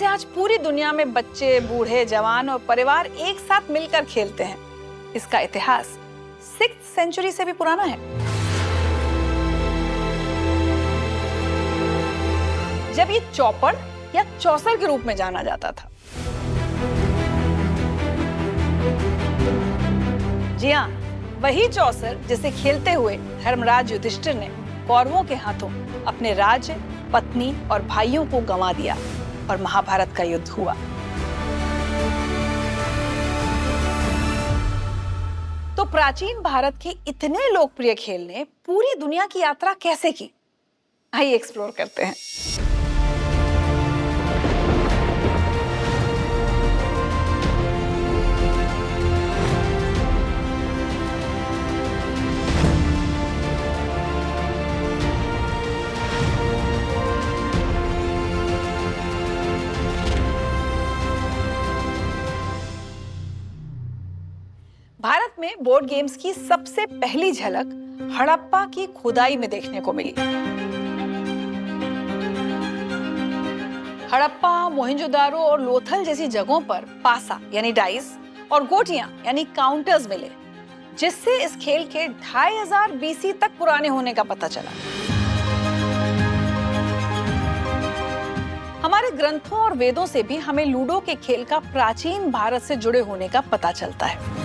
जिसे आज पूरी दुनिया में बच्चे, बूढ़े, जवान और परिवार एक साथ मिलकर खेलते हैं। इसका इतिहास 6th सेंचुरी से भी पुराना है, जब ये चौपड़ या चौसर के रूप में जाना जाता था। जी हाँ, वही चौसर जिसे खेलते हुए धर्मराज युधिष्ठिर ने कौरवों के हाथों अपने राज्य, पत्नी और भाइयों को गंवा दिया और महाभारत का युद्ध हुआ। तो प्राचीन भारत के इतने लोकप्रिय खेल ने पूरी दुनिया की यात्रा कैसे की? आइए एक्सप्लोर करते हैं। भारत में बोर्ड गेम्स की सबसे पहली झलक हड़प्पा की खुदाई में देखने को मिली। हड़प्पा, मोहनजोदारो और लोथल जैसी जगहों पर पासा यानी डाइस और गोटियां यानी काउंटर्स मिले, जिससे इस खेल के 2500 BC तक पुराने होने का पता चला। हमारे ग्रंथों और वेदों से भी हमें लूडो के खेल का प्राचीन भारत से जुड़े होने का पता चलता है।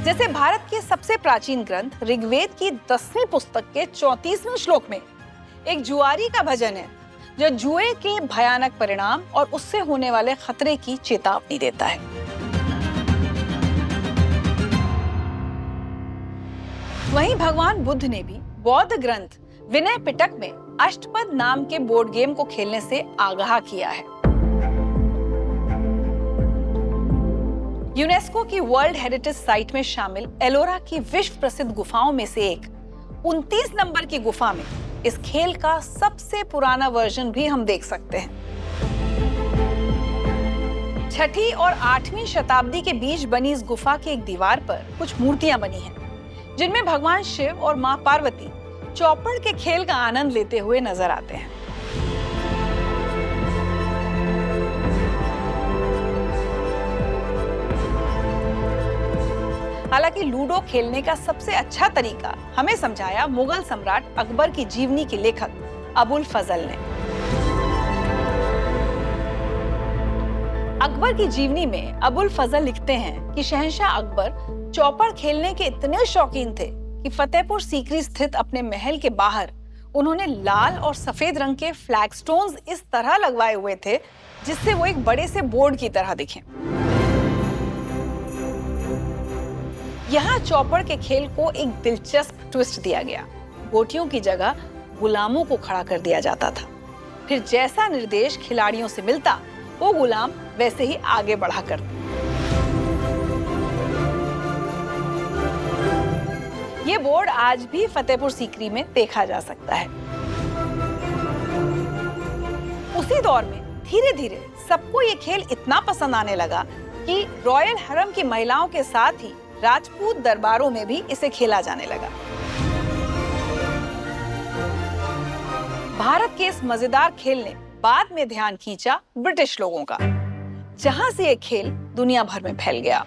जैसे भारत के सबसे प्राचीन ग्रंथ ऋग्वेद की 10वीं पुस्तक के 34वें श्लोक में एक जुआरी का भजन है, जो जुए के भयानक परिणाम और उससे होने वाले खतरे की चेतावनी देता है। वहीं भगवान बुद्ध ने भी बौद्ध ग्रंथ विनय पिटक में अष्टपद नाम के बोर्ड गेम को खेलने से आगाह किया है। यूनेस्को की वर्ल्ड हेरिटेज साइट में शामिल एलोरा की विश्व प्रसिद्ध गुफाओं में से एक 29 नंबर की गुफा में इस खेल का सबसे पुराना वर्जन भी हम देख सकते हैं। 6ठी और 8वीं शताब्दी के बीच बनी इस गुफा की एक दीवार पर कुछ मूर्तियां बनी हैं, जिनमें भगवान शिव और मां पार्वती चौपड़ के खेल का आनंद लेते हुए नजर आते हैं। हालांकि लूडो खेलने का सबसे अच्छा तरीका हमें समझाया मुगल सम्राट अकबर की जीवनी के लेखक अबुल फजल ने। अकबर की जीवनी में अबुल फजल लिखते हैं कि शहंशाह अकबर चौपड़ खेलने के इतने शौकीन थे कि फतेहपुर सीकरी स्थित अपने महल के बाहर उन्होंने लाल और सफेद रंग के फ्लैगस्टोन्स इस तरह लगवाए हुए थे जिससे वो एक बड़े से बोर्ड की तरह दिखें। यहाँ चौपड़ के खेल को एक दिलचस्प ट्विस्ट दिया गया। गोटियों की जगह गुलामों को खड़ा कर दिया जाता था। फिर जैसा निर्देश खिलाड़ियों से मिलता, वो गुलाम वैसे ही आगे बढ़ा करते। ये बोर्ड आज भी फतेहपुर सीकरी में देखा जा सकता है। उसी दौर में धीरे धीरे सबको ये खेल इतना पसंद आने लगा कि रॉयल हरम की महिलाओं के साथ ही राजपूत दरबारों में भी इसे खेला जाने लगा। भारत के इस मजेदार खेल ने बाद में ध्यान खींचा ब्रिटिश लोगों का, जहां से ये खेल दुनिया भर में फैल गया।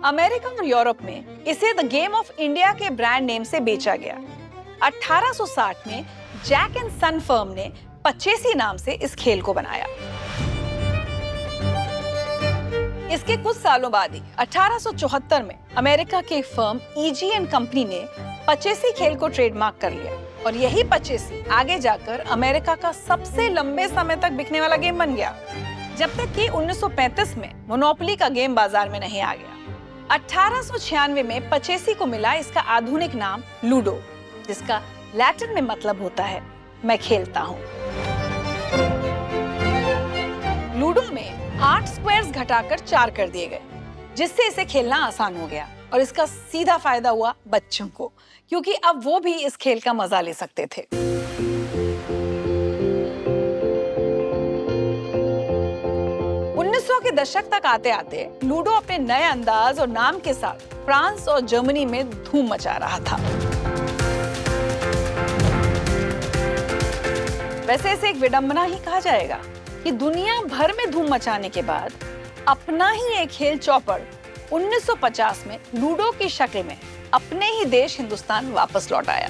अमेरिका और यूरोप में इसे द गेम ऑफ इंडिया के ब्रांड नेम से बेचा गया। 1860 में जैक एंड सन फर्म ने पचेसी नाम से इस खेल को बनाया। इसके कुछ सालों बाद ही 1874 में अमेरिका की फर्म ईजी एंड कंपनी ने पचेसी खेल को ट्रेडमार्क कर लिया और यही पचेसी आगे जाकर अमेरिका का सबसे लंबे समय तक बिकने वाला गेम बन गया, जब तक कि 1935 में मोनोपोली का गेम बाजार में नहीं आ गया। 1896 में पचेसी को मिला इसका आधुनिक नाम लूडो, जिसका लैटिन में मतलब होता है मैं खेलता हूँ। लूडो में 8 स्क्वायर्स घटाकर 4 कर दिए गए, जिससे इसे खेलना आसान हो गया और इसका सीधा फायदा हुआ बच्चों को, क्योंकि अब वो भी इस खेल का मजा ले सकते थे। 1900 के दशक तक आते आते लूडो अपने नए अंदाज और नाम के साथ फ्रांस और जर्मनी में धूम मचा रहा था। वैसे इसे एक विडंबना ही कहा जाएगा कि दुनिया भर में धूम मचाने के बाद अपना ही एक खेल चौपड़ 1950 में लूडो की शक्ल में अपने ही देश हिंदुस्तान वापस लौट आया।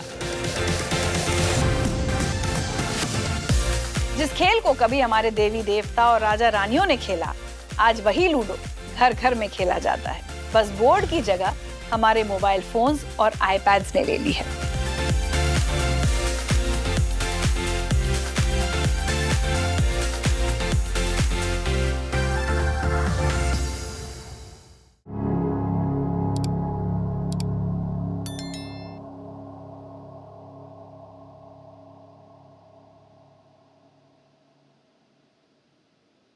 जिस खेल को कभी हमारे देवी देवता और राजा रानियों ने खेला, आज वही लूडो घर घर में खेला जाता है। बस बोर्ड की जगह हमारे मोबाइल फोन्स और आईपैड्स ने ले ली है।